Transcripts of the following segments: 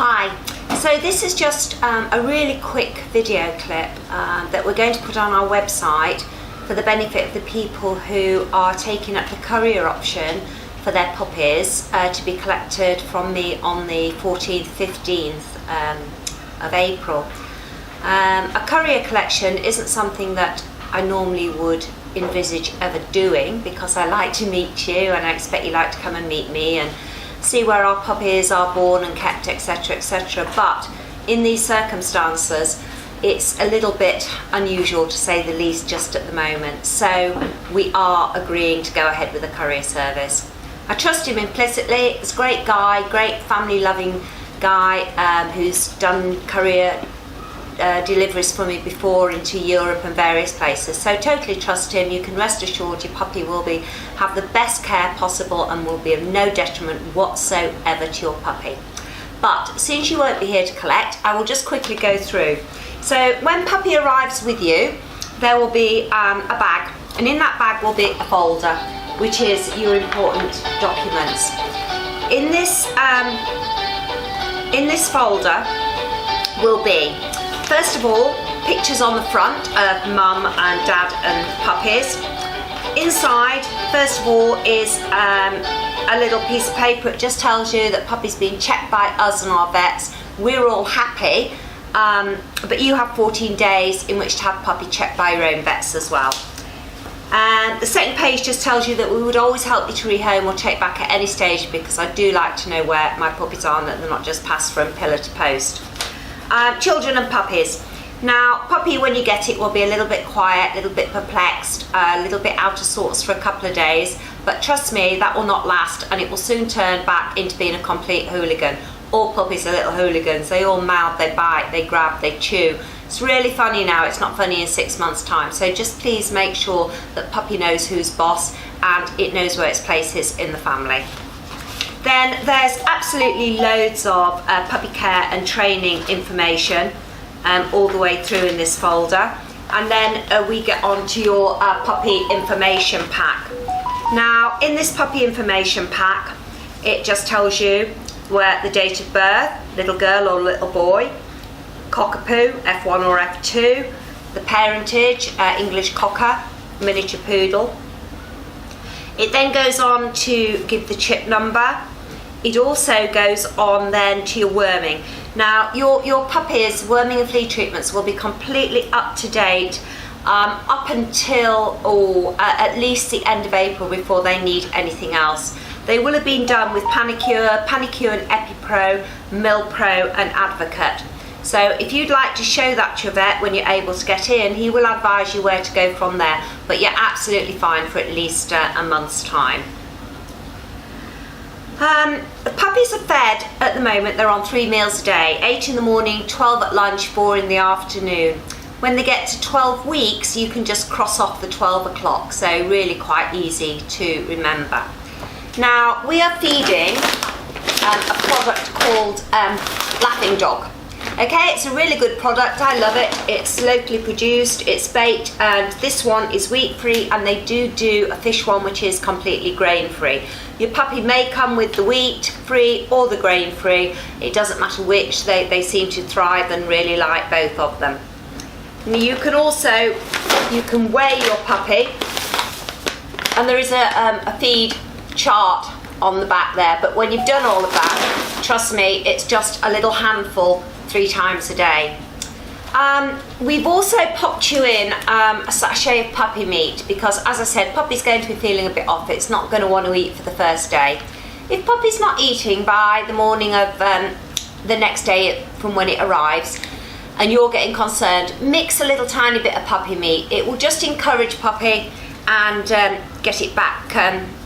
Hi, so this is just a really quick video clip that we're going to put on our website for the benefit of the people who are taking up the courier option for their puppies to be collected from me on the 14th, 15th of April. A courier collection isn't something that I normally would envisage ever doing, because I like to meet you and I expect you like to come and meet me and see where our puppies are born and kept, etc, etc. But in these circumstances it's a little bit unusual, to say the least, just at the moment, so we are agreeing to go ahead with the courier service. I trust him implicitly. He's a great guy, great family loving guy who's done courier deliveries for me before into Europe and various places, so totally trust him. You can rest assured your puppy will have the best care possible and will be of no detriment whatsoever to your puppy. But since you won't be here to collect, I will just quickly go through. So when puppy arrives with you, there will be a bag, and in that bag will be a folder which is your important documents. In this folder will be, first of all, pictures on the front of mum and dad and puppies. Inside, first of all, is a little piece of paper. It just tells you that puppy's been checked by us and our vets. We're all happy, but you have 14 days in which to have puppy checked by your own vets as well. And the second page just tells you that we would always help you to rehome or take back at any stage, because I do like to know where my puppies are and that they're not just passed from pillar to post. Children and puppies. Now, puppy, when you get it, will be a little bit quiet, a little bit perplexed, a little bit out of sorts for a couple of days, but trust me, that will not last, and it will soon turn back into being a complete hooligan. All puppies are little hooligans. They all mouth, they bite, they grab, they chew. It's really funny now, it's not funny in 6 months' time, so just please make sure that puppy knows who's boss and it knows where its place is in the family. Then there's absolutely loads of puppy care and training information all the way through in this folder, and then we get on to your puppy information pack. Now, in this puppy information pack, it just tells you where the date of birth, little girl or little boy, cockapoo, F1 or F2, the parentage, English cocker, miniature poodle. It then goes on to give the chip number. It also goes on then to your worming. Now, your puppy's worming and flea treatments will be completely up to date up until at least the end of April before they need anything else. They will have been done with Panicure and EpiPro, Milpro and Advocate. So if you'd like to show that to your vet when you're able to get in, he will advise you where to go from there, but you're absolutely fine for at least a month's time. The puppies are fed at the moment. They're on 3 meals a day, 8 in the morning, 12 at lunch, 4 in the afternoon. When they get to 12 weeks, you can just cross off the 12 o'clock, so really quite easy to remember. Now, we are feeding a product called Laughing Dog. Okay, it's a really good product, I love it. It's locally produced, it's baked, and this one is wheat free, and they do a fish one which is completely grain free. Your puppy may come with the wheat free or the grain free, it doesn't matter which, they seem to thrive and really like both of them. You can also, you can weigh your puppy, and there is a feed chart on the back there, but when you've done all of that, trust me, it's just a little handful 3 times a day. We've also popped you in a sachet of puppy meat, because as I said, puppy's going to be feeling a bit off. It's not going to want to eat for the first day. If puppy's not eating by the morning of the next day from when it arrives, and you're getting concerned, mix a little tiny bit of puppy meat. It will just encourage puppy and get it back,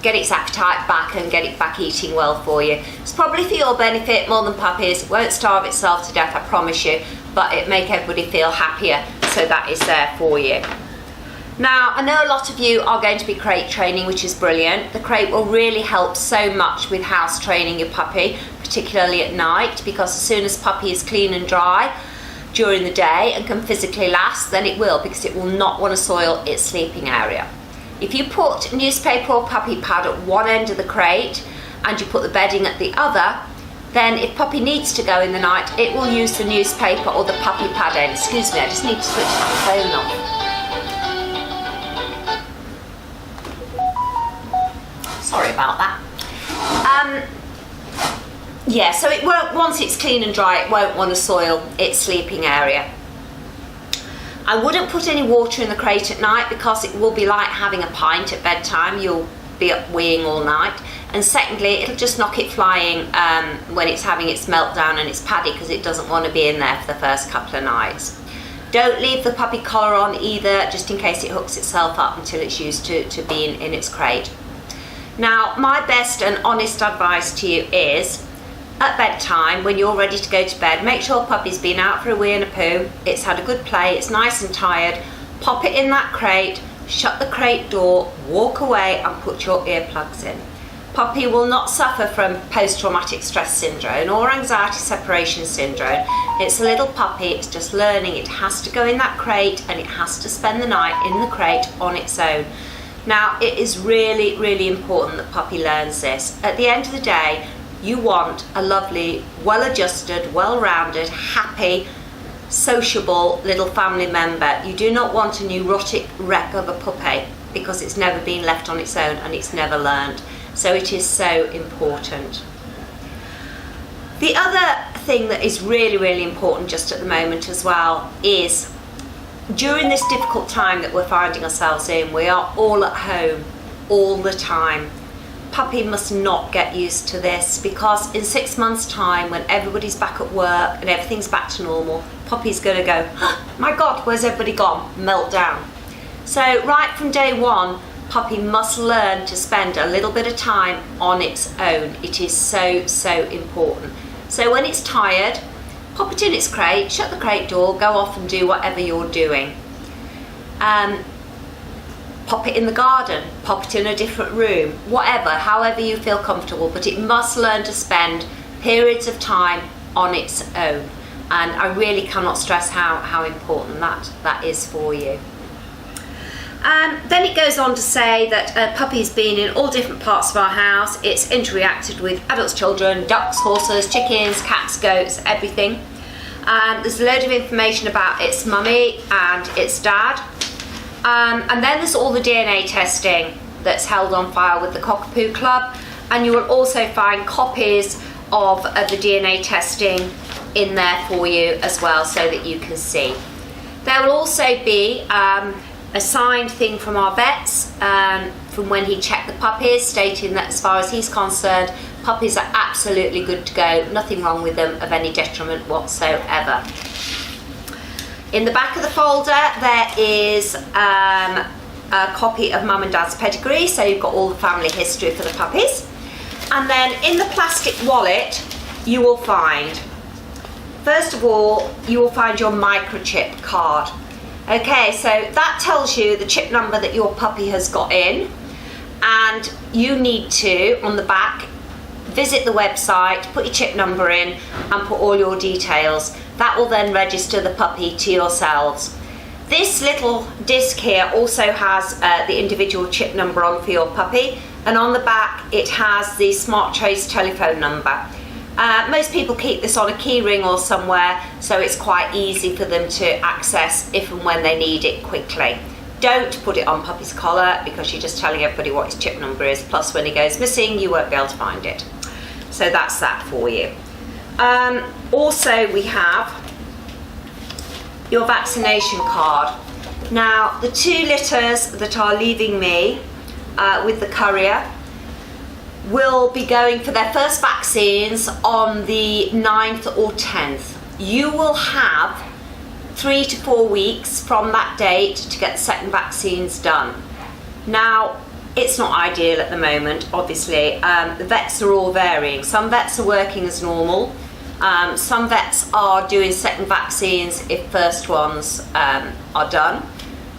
get its appetite back and get it back eating well for you. It's probably for your benefit more than puppy's. It won't starve itself to death, I promise you, but it make everybody feel happier, so that is there for you. Now, I know a lot of you are going to be crate training, which is brilliant. The crate will really help so much with house training your puppy, particularly at night, because as soon as puppy is clean and dry during the day and can physically last, then it will, because it will not want to soil its sleeping area. If you put newspaper or puppy pad at one end of the crate and you put the bedding at the other, Then if puppy needs to go in the night, it will use the newspaper or the puppy padding. Excuse me, I just need to switch that phone off. Sorry about that. Yeah, so it won't, once it's clean and dry, it won't want to soil its sleeping area. I wouldn't put any water in the crate at night because it will be like having a pint at bedtime. You'll be up weeing all night. And secondly, it'll just knock it flying when it's having its meltdown and its paddy, because it doesn't want to be in there for the first couple of nights. Don't leave the puppy collar on either, just in case it hooks itself up until it's used to being in its crate. Now, my best and honest advice to you is, at bedtime, when you're ready to go to bed, make sure puppy's been out for a wee and a poo, it's had a good play, it's nice and tired, pop it in that crate, shut the crate door, walk away and put your earplugs in. Puppy will not suffer from post-traumatic stress syndrome or anxiety separation syndrome. It's a little puppy, it's just learning. It has to go in that crate and it has to spend the night in the crate on its own. Now, it is really, really important that puppy learns this. At the end of the day, you want a lovely, well-adjusted, well-rounded, happy, sociable little family member. You do not want a neurotic wreck of a puppy because it's never been left on its own and it's never learned. So it is so important. The other thing that is really, really important just at the moment as well is, during this difficult time that we're finding ourselves in, we are all at home all the time. Puppy must not get used to this, because in 6 months' time, when everybody's back at work and everything's back to normal, Puppy's going to go, oh, my God, where's everybody gone? Melt down. So right from day one, Puppy must learn to spend a little bit of time on its own. It is so, so important. So when it's tired, pop it in its crate, shut the crate door, go off and do whatever you're doing. Pop it in the garden, pop it in a different room, whatever, however you feel comfortable, but it must learn to spend periods of time on its own. And I really cannot stress how important that is for you. Then it goes on to say that Puppy's been in all different parts of our house. It's interacted with adults, children, ducks, horses, chickens, cats, goats, everything. There's a load of information about its mummy and its dad. And then there's all the DNA testing that's held on file with the Cockapoo Club, and you will also find copies of the DNA testing in there for you as well, so that you can see. There will also be a signed thing from our vets from when he checked the puppies, stating that as far as he's concerned, puppies are absolutely good to go, nothing wrong with them of any detriment whatsoever. In the back of the folder there is a copy of Mum and Dad's pedigree, so you've got all the family history for the puppies. And then in the plastic wallet you will find, first of all, you will find your microchip card. Okay, so that tells you the chip number that your puppy has got in, and you need to, on the back, visit the website, put your chip number in and put all your details. That will then register the puppy to yourselves. This little disc here also has the individual chip number on for your puppy, and on the back it has the Smart Trace telephone number. Most people keep this on a key ring or somewhere, so it's quite easy for them to access if and when they need it quickly. Don't put it on Puppy's collar, because you're just telling everybody what his chip number is, plus when he goes missing you won't be able to find it. So that's that for you. Also we have your vaccination card. Now the 2 litters that are leaving me with the courier will be going for their first vaccines on the 9th or 10th. You will have 3 to 4 weeks from that date to get the second vaccines done. Now, it's not ideal at the moment, obviously. The vets are all varying. Some vets are working as normal. Some vets are doing second vaccines if first ones are done.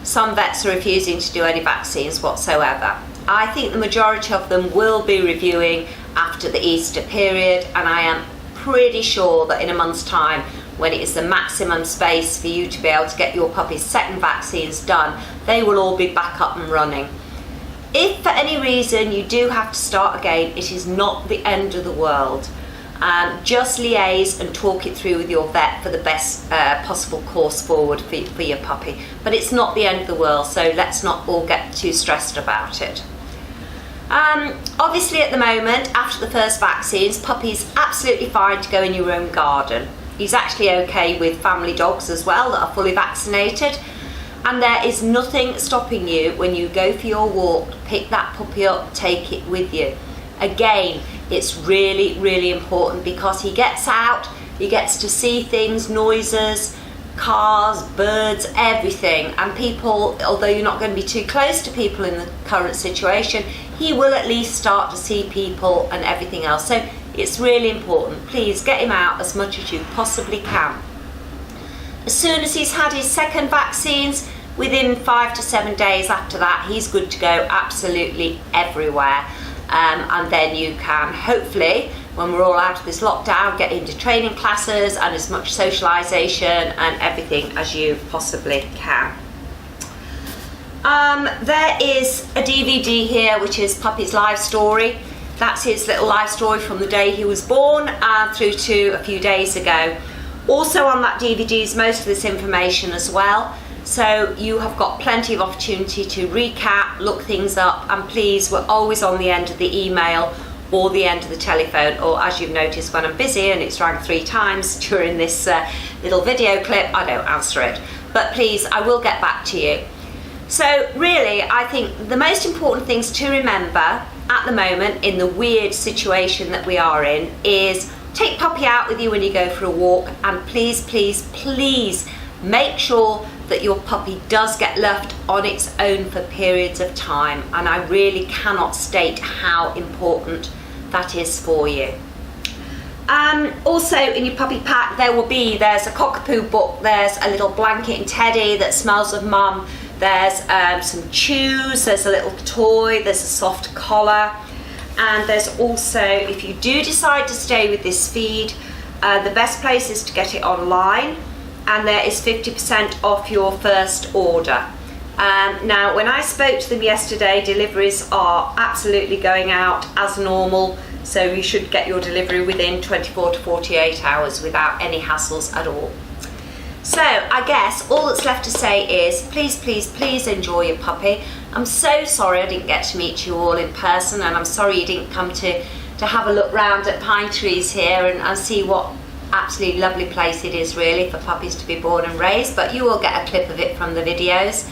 Some vets are refusing to do any vaccines whatsoever. I think the majority of them will be reviewing after the Easter period, and I am pretty sure that in a month's time, when it is the maximum space for you to be able to get your puppy's second vaccines done, they will all be back up and running. If for any reason you do have to start again, it is not the end of the world. Just liaise and talk it through with your vet for the best possible course forward for your puppy. But it's not the end of the world, so let's not all get too stressed about it. Obviously at the moment, after the first vaccines, puppy's absolutely fine to go in your own garden. He's actually okay with family dogs as well that are fully vaccinated. And there is nothing stopping you when you go for your walk, pick that puppy up, take it with you. Again, it's really, really important because he gets out, he gets to see things, noises, cars, birds, everything. And people, although you're not going to be too close to people in the current situation, he will at least start to see people and everything else. So it's really important. Please get him out as much as you possibly can. As soon as he's had his second vaccines, within 5 to 7 days after that, he's good to go absolutely everywhere. And then you can, hopefully, when we're all out of this lockdown, get into training classes and as much socialisation and everything as you possibly can. There is a DVD here, which is Puppy's life story. That's his little life story from the day he was born through to a few days ago. Also on that DVD is most of this information as well. So you have got plenty of opportunity to recap, look things up, and please, we're always on the end of the email or the end of the telephone, or as you've noticed when I'm busy and it's rang 3 times during this little video clip, I don't answer it. But please, I will get back to you. So really, I think the most important things to remember at the moment in the weird situation that we are in is take Puppy out with you when you go for a walk, and please, please, please make sure that your puppy does get left on its own for periods of time, and I really cannot state how important that is for you. Also in your puppy pack there's a cockapoo book, there's a little blanket and teddy that smells of mum, there's some chews, there's a little toy, there's a soft collar, and there's also, if you do decide to stay with this feed, the best place is to get it online, and there is 50% off your first order. Now, when I spoke to them yesterday, deliveries are absolutely going out as normal, so you should get your delivery within 24 to 48 hours without any hassles at all. So I guess all that's left to say is please, please, please enjoy your puppy. I'm so sorry I didn't get to meet you all in person, and I'm sorry you didn't come to have a look round at Pine Trees here and see what absolutely lovely place it is really for puppies to be born and raised, but you will get a clip of it from the videos.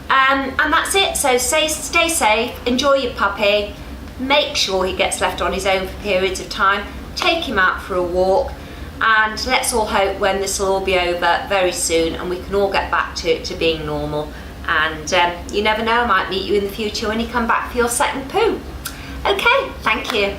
And that's it. So stay safe, enjoy your puppy, make sure he gets left on his own for periods of time, take him out for a walk, and let's all hope when this will all be over very soon and we can all get back to being normal. And you never know, I might meet you in the future when you come back for your second poo. Okay, thank you.